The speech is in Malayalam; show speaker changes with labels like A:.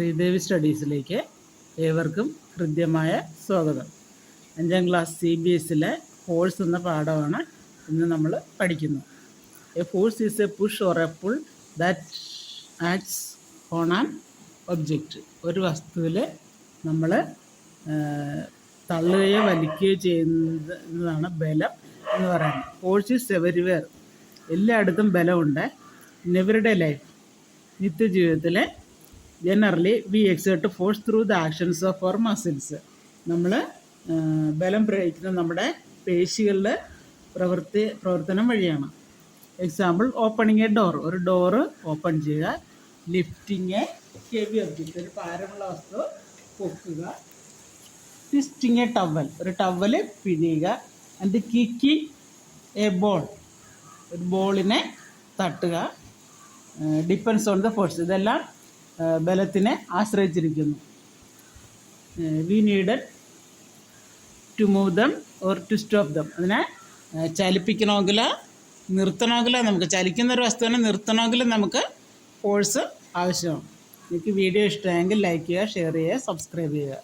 A: ശ്രീദേവി സ്റ്റഡീസിലേക്ക് ഏവർക്കും ഹൃദ്യമായ സ്വാഗതം. 5ാം ക്ലാസ് CBSE ഫോഴ്സ് എന്ന പാഠമാണ് ഇന്ന് നമ്മൾ പഠിക്കുന്നത്. A force is a push or a pull that acts on an object. ഒരു വസ്തുവിൽ നമ്മൾ തള്ളുകയോ വലിക്കുകയോ ചെയ്യുന്നതാണ് ബലം എന്ന് പറയുന്നത്. Force is everywhere. എല്ലായിടത്തും ബലമുണ്ട്. ഇൻ എവരിഡേ ലൈഫ്, നിത്യജീവിതത്തിലെ generally we exert force through the actions of our muscles. നമ്മൾ ബലം പ്രയോഗിക്കുന്നത് നമ്മുടെ പേശികളുടെ പ്രവർത്തനം വഴിയാണ്. Example, opening a door. ഒരു ഡോറ് ഓപ്പൺ ചെയ്യുക. Lifting a heavy object. ഒരു ഭാരമുള്ള വസ്തു പൊക്കുക. Twisting A towel. ഒരു ടവല് പിഴിയുക. And kicking a ball. ഒരു ബോളിനെ തട്ടുക. Depends on the force. ഇതെല്ലാം ബലത്തിനെ ആശ്രയിച്ചിരിക്കുന്നു. We needed to move them or to stop them. അതിനെ ചലിപ്പിക്കണമെങ്കിൽ നിർത്തണമെങ്കിൽ, നമുക്ക് ചലിക്കുന്ന ഒരു വസ്തുവിനെ നിർത്തണമെങ്കിൽ നമുക്ക് ഫോഴ്സ് ആവശ്യമാണ്. എനിക്ക് വീഡിയോ ഇഷ്ടമായെങ്കിൽ ലൈക്ക് ചെയ്യുക, ഷെയർ ചെയ്യുക, സബ്സ്ക്രൈബ് ചെയ്യുക.